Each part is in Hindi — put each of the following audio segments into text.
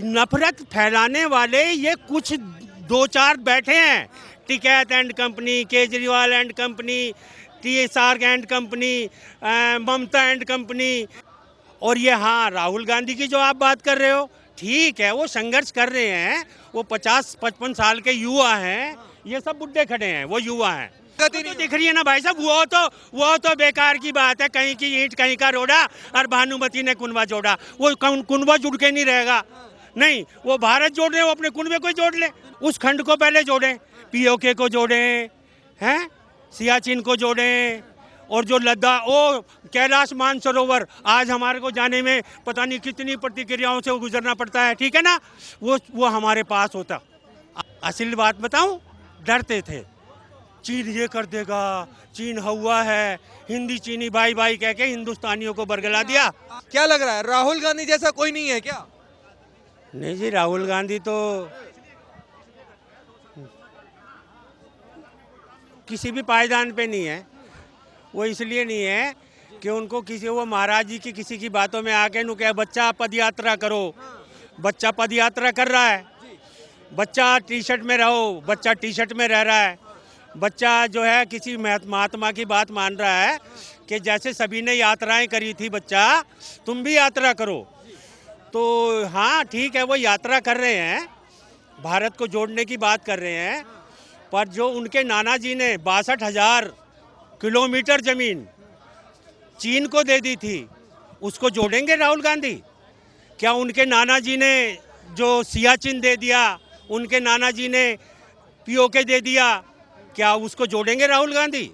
नफरत फैलाने वाले ये कुछ दो चार बैठे हैं, Tikait and company, Kejriwal and company, TSR and company, Mamata and company. और ये हाँ, राहुल गांधी की जो आप बात कर रहे हो, ठीक है, वो संघर्ष कर रहे हैं, वो 50-55 साल के युवा हैं, ये सब बुड्ढे खड़े हैं, वो युवा हैं। तो दिख रही है ना भाई साहब, वो तो बेकार की बात है, कहीं की ईंट कहीं का रोड़ा और भानुमति ने कुनबा जोड़ा। वो कुनबा जुड़ के नहीं रहेगा, नहीं, वो भारत जोड़ रहे, वो अपने कुनबे को जोड़ ले। उस खंड को पहले जोड़ें, POK को जोड़ें, हैं, सियाचिन को जोड़ें, और जो लद्दाख, ओ कैलाश मानसरोवर, आज हमारे को जाने में पता नहीं कितनी प्रतिक्रियाओं से वो गुजरना पड़ता है, ठीक है ना, वो हमारे पास होता। असली बात बताऊं, डरते थे, चीन ये कर देगा, चीन हुआ है, हिंदी चीनी भाई भाई कह के हिंदुस्तानियों को बरगला दिया। क्या लग रहा है, राहुल गांधी जैसा कोई नहीं है क्या? नहीं जी, राहुल गांधी तो किसी भी पायदान पे नहीं है। वो इसलिए नहीं है कि उनको किसी, वो महाराज जी की किसी की बातों में आके नु क्या, बच्चा पद यात्रा करो, बच्चा पद यात्रा कर रहा है, बच्चा टी-शर्ट में रहो, बच्चा टी-शर्ट में रह रहा है, बच्चा जो है किसी महात्मा की बात मान रहा है कि जैसे सभी ने यात्राएं करी थी, बच्चा तुम भी यात्रा करो। तो हाँ ठीक है, वो यात्रा कर रहे हैं, भारत को जोड़ने की बात कर रहे हैं, पर जो उनके नाना जी ने 62,000 किलोमीटर जमीन चीन को दे दी थी, उसको जोड़ेंगे राहुल गांधी? क्या उनके नाना जी ने जो सियाचिन दे दिया, उनके नाना जी ने POK दे दिया, क्या उसको जोड़ेंगे राहुल गांधी?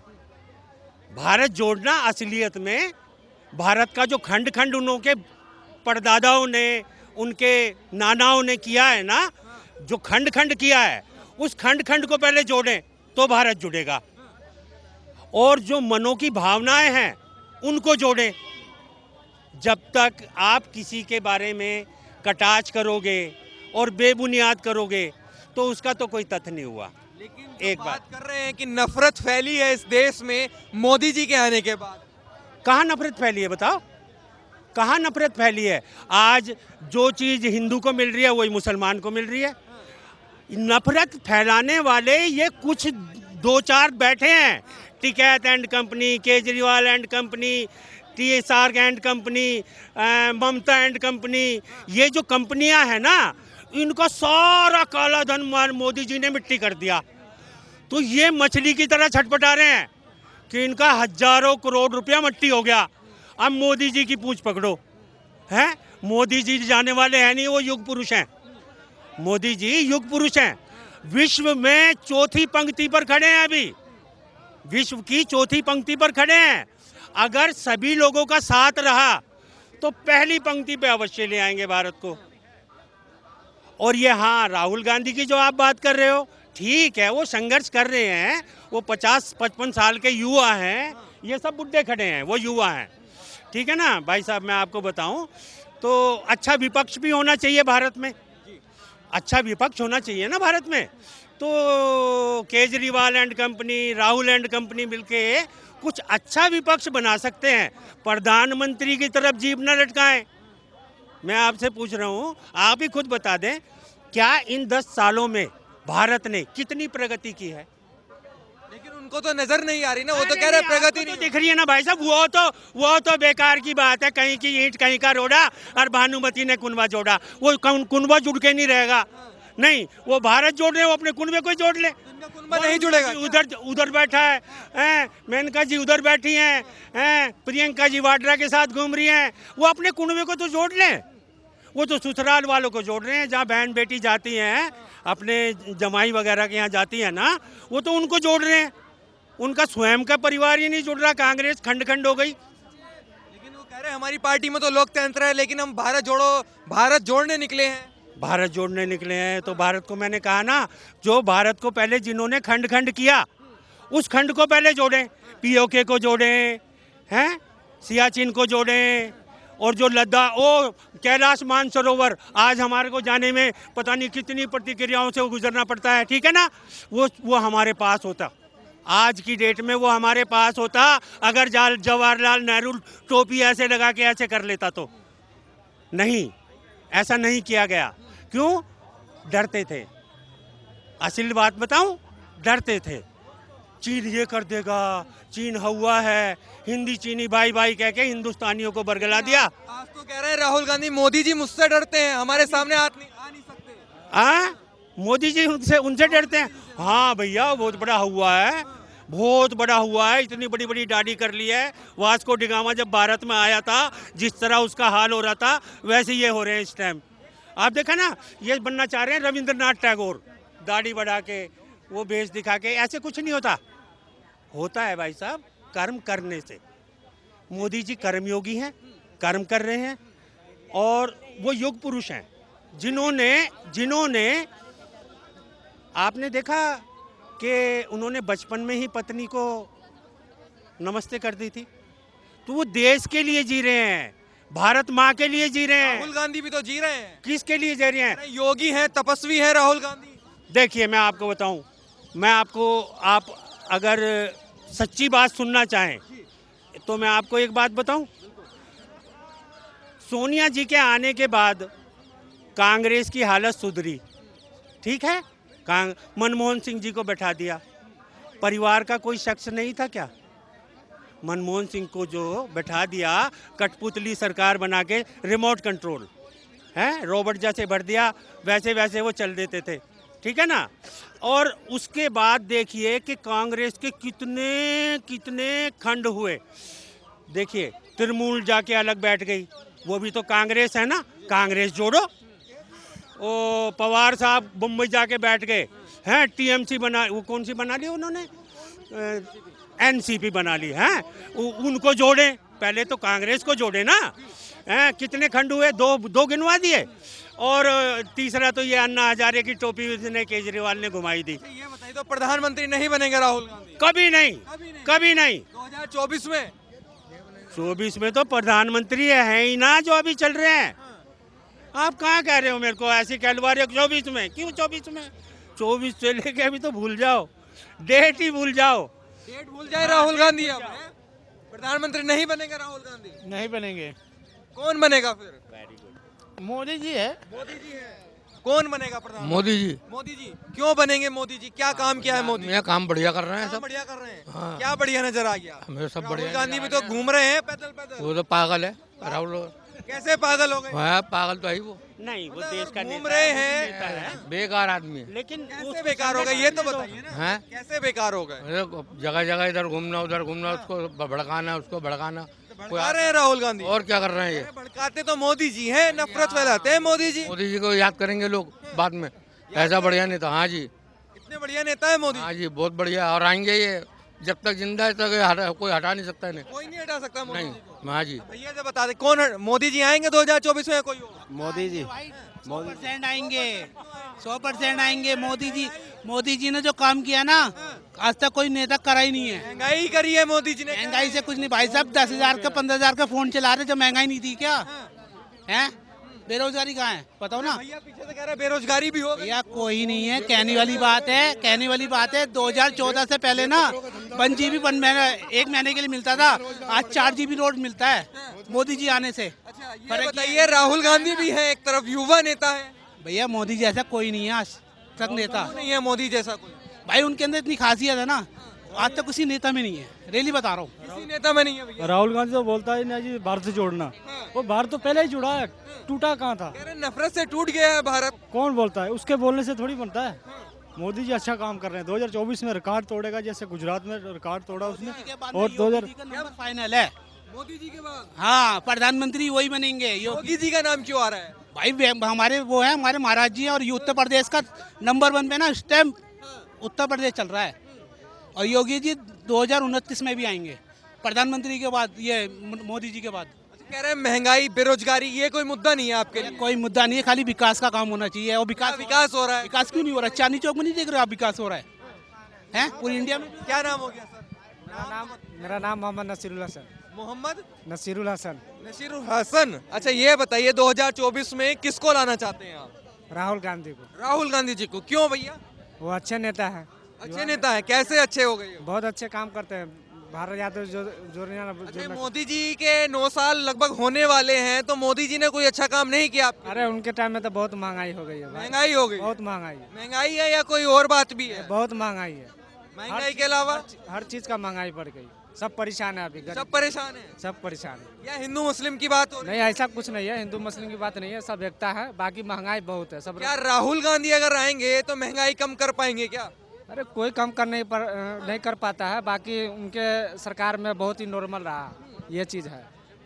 भारत जोड़ना असलियत में, भारत का जो खंड खंड उनके परदादाओं ने, उनके नानाओं ने किया है ना, जो खंड खंड किया है, उस खंड खंड को पहले जोड़ें तो भारत जुड़ेगा। और जो मनों की भावनाएं हैं उनको जोड़ें। जब तक आप किसी के बारे में कटाक्ष करोगे और बेबुनियाद करोगे तो उसका तो कोई तथ्य नहीं हुआ। लेकिन एक बात कर रहे हैं कि नफरत फैली है इस देश में मोदी जी के आने के बाद। कहाँ नफरत फैली है बताओ, कहाँ नफरत फैली है? आज जो चीज़ हिंदू को मिल रही है वही मुसलमान को मिल रही है। नफरत फैलाने वाले ये कुछ दो चार बैठे हैं, Tikait and company, Kejriwal and company, TSR and company, Mamata and company, ये जो कंपनियां हैं ना, इनका सारा काला धन मोदी जी ने मिट्टी कर दिया। तो ये मछली की तरह छटपटा रहे हैं कि इनका हजारों करोड़ रुपया मिट्टी हो गया। अब मोदी जी की पूंछ पकड़ो, हैं? मोदी जी जाने वाले हैं नहीं, वो युग पुरुष हैं। मोदी जी युग पुरुष हैं, विश्व में चौथी पंक्ति पर खड़े हैं, अभी विश्व की चौथी पंक्ति पर खड़े हैं। अगर सभी लोगों का साथ रहा तो पहली पंक्ति पे अवश्य ले आएंगे भारत को। और ये हाँ, राहुल गांधी की जो आप बात कर रहे हो, ठीक है, वो संघर्ष कर रहे हैं, वो 50-55 साल के युवा हैं, ये सब बुड्ढे खड़े हैं, वो युवा हैं, ठीक है ना भाई साहब। मैं आपको बताऊं तो अच्छा विपक्ष भी होना चाहिए भारत में, अच्छा विपक्ष होना चाहिए ना भारत में। तो Kejriwal and company, Rahul and company मिलके कुछ अच्छा विपक्ष बना सकते हैं। प्रधानमंत्री की तरफ जीभ न लटकाएं। मैं आपसे पूछ रहा हूं, आप ही खुद बता दें, क्या इन 10 सालों में भारत ने कितनी प्रगति की है? लेकिन उनको तो नजर नहीं आ रही ना, वो तो कह रहे प्रगति नहीं दिख रही है ना भाई साहब, वो तो बेकार की बात है, कहीं की ईंट कहीं का रोड़ा और भानुमति ने कुनबा जोड़ा। वो कुनबा जुड़ के नहीं रहेगा, नहीं, वो भारत जोड़ रहे, वो अपने कुनबे को जोड़ ले। कुनबा नहीं जुड़ेगा। उधर बैठा है, मेनका जी उधर बैठी हैं, प्रियंका जी वाड्रा के साथ घूम रही हैं, वो अपने कुनबे को तो जोड़ लें। वो तो ससुराल वालों को जोड़ रहे हैं, जहाँ बहन बेटी जाती हैं, अपने जमाई वगैरह के यहाँ जाती है ना, वो तो उनको जोड़ रहे हैं। उनका स्वयं का परिवार ही नहीं जुड़ रहा, कांग्रेस खंड खंड हो गई। लेकिन वो कह रहे हैं हमारी पार्टी में तो लोकतंत्र है, लेकिन हम भारत जोड़ने निकले हैं। भारत जोड़ने निकले हैं तो भारत को, मैंने कहा ना, जो भारत को पहले जिन्होंने खंड खंड किया उस खंड को पहले जोड़ें, POK को जोड़ें, हैं, सियाचिन को जोड़ें, और जो लद्दाख, ओ कैलाश मानसरोवर, आज हमारे को जाने में पता नहीं कितनी प्रतिक्रियाओं से वो गुजरना पड़ता है, ठीक है ना, वो हमारे पास होता, आज की डेट में वो हमारे पास होता, अगर जवाहरलाल नेहरू टोपी ऐसे लगा के ऐसे कर लेता तो। नहीं, ऐसा नहीं किया गया। क्यों? डरते थे। असल बात बताऊं, डरते थे चीन ये कर देगा, चीन हुआ है, हिंदी चीनी भाई भाई कह के हिंदुस्तानियों को बरगला दिया। आज तो कह रहे हैं राहुल गांधी मोदी जी मुझसे डरते हैं, हमारे सामने आ नहीं सकते। हाँ, मोदी जी उनसे उनसे डरते हैं। हाँ भैया, बहुत बड़ा हुआ है, बहुत बड़ा हुआ है, इतनी बड़ी बड़ी दाढ़ी कर ली है। वास्को डिगामा जब भारत में आया था, जिस तरह उसका हाल हो रहा था, वैसे ये हो रहे हैं इस टाइम। आप देखा ना, ये बनना चाह रहे हैं रविंद्रनाथ टैगोर, दाढ़ी बढ़ा के, वो भेष दिखा के। ऐसे कुछ नहीं होता, होता है भाई साहब कर्म करने से। मोदी जी कर्मयोगी हैं, कर्म कर रहे हैं, और वो युग पुरुष हैं जिन्होंने आपने देखा कि उन्होंने बचपन में ही पत्नी को नमस्ते कर दी थी। तो वो देश के लिए जी रहे हैं, भारत माँ के लिए जी रहे हैं। राहुल गांधी भी तो जी रहे हैं। किसके लिए जी रहे हैं? अरे योगी हैं, तपस्वी हैं राहुल गांधी। देखिए, मैं आपको बताऊं, आप अगर सच्ची बात सुनना चाहें तो मैं आपको एक बात बताऊं। सोनिया जी के आने के बाद कांग्रेस की हालत सुधरी, ठीक है। मनमोहन सिंह जी को बैठा दिया, परिवार का कोई शख्स नहीं था क्या? मनमोहन सिंह को जो बैठा दिया, कठपुतली सरकार बना के, रिमोट कंट्रोल है, रॉबर्ट जैसे भर दिया, वैसे वैसे वो चल देते थे, ठीक है ना। और उसके बाद देखिए कि कांग्रेस के कितने कितने खंड हुए। देखिए, तृणमूल जाके अलग बैठ गई, वो भी तो कांग्रेस है ना, कांग्रेस जोड़ो। ओ पवार साहब मुंबई जाके बैठ गए हैं, टीएमसी बना, वो कौन सी बना ली उन्होंने, एनसीपी बना ली है, उनको जोड़े। पहले तो कांग्रेस को जोड़े ना, हैं? कितने खंड हुए, दो गिनवा दिए। और तीसरा तो ये अन्ना हजारे की टोपी ने केजरीवाल ने घुमाई दी। ये बताइए, तो प्रधानमंत्री नहीं बनेंगे राहुल गांधी? कभी नहीं, कभी नहीं। 2024 में? 24 में तो प्रधानमंत्री है ही ना जो अभी चल रहे हैं। आप कहाँ कह रहे हो मेरे को ऐसी कहलवा? 24 में क्यों? 24 में, 24 से लेके अभी तो भूल जाओ, डेट ही भूल जाओ। डेट भूल जाए राहुल गांधी अब, हैं? प्रधानमंत्री नहीं बनेगा राहुल गांधी? नहीं बनेंगे। कौन बनेगा फिर? मोदी जी है। मोदी जी है। कौन बनेगा प्रधानमंत्री? मोदी जी। मोदी जी क्यों बनेंगे? मोदी जी क्या काम किया है मोदी? ये काम बढ़िया कर रहे हैं काम सब। बढ़िया कर रहे हैं। हाँ। क्या बढ़िया नजर आ गया? हमें सब राहुल बढ़िया। गांधी भी तो घूम रहे हैं पैदल पैदल। वो तो पागल है राहुल। कैसे पागल हो गए? वह पागल तो है ही वो, नहीं, वो मतलब देश का घूम नेता रहे है, वो हैं। नेता है। बेकार आदमी है। लेकिन कैसे बेकार हो गए ये तो बताइए ना। हैं? कैसे बेकार हो गए? जगह जगह इधर घूमना उधर घूमना, उसको भड़काना उसको भड़काना। भड़का रहे हैं राहुल गांधी। और क्या कर रहे हैं ये? अरे भड़काते तो मोदी जी हैं, नफरत फैलाते हैं मोदी जी। मोदी जी को याद करेंगे लोग बाद में। ऐसा बढ़िया नेता, हाँ जी, इतने बढ़िया नेता है मोदी। हाँ जी, बहुत बढ़िया। और आएंगे ये, जब तक जिंदा है तक कोई हटा नहीं सकता इन्हें। कोई नहीं हटा सकता मोदी नहीं, जी को। हाँ जी। भैया से बता दे, कौन मोदी जी आएंगे 2024 में? कोई होगा? मोदी जी 100% आएंगे, 100% आएंगे मोदी जी। मोदी जी ने जो काम किया ना, आज तक कोई नेता करा ही नहीं है। महंगाई करी है मोदी जी ने। महंगाई से कुछ नहीं भाई साहब, 10,000 का 15,000 का फोन चला रहे, जब महंगाई नहीं थी क्या है? बेरोजगारी कहाँ है बताओ ना भैया पीछे से कह रहे हैं बेरोजगारी भी हो गई। भैया। कोई नहीं है, कहने वाली बात है, कहने वाली बात है। 2014 से पहले ना 1 GB 1 महीने के लिए मिलता था, आज 4 GB रोज मिलता है मोदी जी आने से। अच्छा ये बताइए, राहुल गांधी भी है एक तरफ, युवा नेता है। भैया मोदी जैसा कोई नहीं है आज तक नेता। क्यों नहीं है मोदी जैसा कोई? भाई उनके अंदर इतनी खासियत है ना, आज तक किसी नेता में नहीं है। रियली बता रहा हूँ। किसी नेता में नहीं है भैया। राहुल गांधी तो बोलता है ना जी भारत से जोड़ना, वो भारत तो पहले ही जुड़ा है, टूटा कहाँ था? कह रहे हैं नफरत से टूट गया है भारत। कौन बोलता है? उसके बोलने से थोड़ी बनता है। मोदी जी अच्छा काम कर रहे हैं, 2024 में रिकॉर्ड तोड़ेगा, जैसे गुजरात में रिकॉर्ड तोड़ा उसने। और 2000 फाइनल है। मोदी जी के बाद हाँ, प्रधानमंत्री वही बनेंगे। योगी जी का नाम क्यों आ रहा है? भाई हमारे वो है, हमारे महाराज जी हैं, और ये उत्तर प्रदेश का नंबर 1 पे ना स्टैम्प उत्तर प्रदेश चल रहा है। और योगी जी 2029 में भी आएंगे, प्रधानमंत्री के बाद, ये मोदी जी के बाद। कह रहे हैं महंगाई बेरोजगारी ये कोई मुद्दा नहीं है आपके लिए? कोई मुद्दा नहीं है, खाली विकास का काम होना चाहिए। और विकास हो रहा है। विकास क्यों नहीं हो रहा? चांदनी चौक में नहीं देख रहे आप विकास हो रहा है? हैं पूरी इंडिया में। क्या नाम हो गया सर? मेरा नाम मोहम्मद नसीरुल हसन। मोहम्मद नसीरुल हसन। नसीरुल हसन। अच्छा ये बताइए, 2024 में किसको लाना चाहते हैं आप? राहुल गांधी को। राहुल गांधी जी को। क्यों भैया? वो अच्छे नेता है, अच्छे नेता है। कैसे अच्छे हो गए? बहुत अच्छे काम करते हैं, भारत यादव अच्छा, मोदी जी के 9 साल लगभग होने वाले हैं, तो मोदी जी ने कोई अच्छा काम नहीं किया आपके लिए? अरे उनके टाइम में तो बहुत महंगाई हो गई है भाई, महंगाई हो गई, बहुत महंगाई है, महंगाई है या कोई और बात भी है? बहुत महंगाई है, महंगाई के अलावा हर चीज का महंगाई बढ़ गई, सब परेशान है अभी, सब परेशान है सब परेशान है। या हिंदू मुस्लिम की बात हो रही नहीं ऐसा कुछ नहीं है, हिंदू मुस्लिम की बात नहीं है, सब एकता है, बाकी महंगाई बहुत है सब। है? क्या राहुल गांधी अगर आएंगे तो महंगाई कम कर पाएंगे क्या? अरे कोई कम नहीं कर पाता है, बाकी उनके सरकार में बहुत ही नॉर्मल रहा, ये चीज है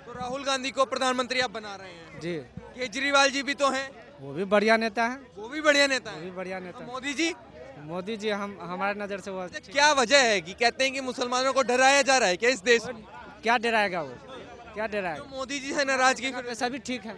तो राहुल गांधी को प्रधानमंत्री आप बना रहे हैं। जी। केजरीवाल जी भी तो हैं, वो भी बढ़िया नेता है, वो भी बढ़िया नेता वो है। भी बढ़िया नेता है। मोदी जी, मोदी जी हम हमारे नज़र से वो क्या वजह है कि कहते हैं कि मुसलमानों को डराया जा रहा है क्या इस देश में? क्या डराएगा वो, क्या डराएगा, तो मोदी जी से नाराजगी सभी ठीक है।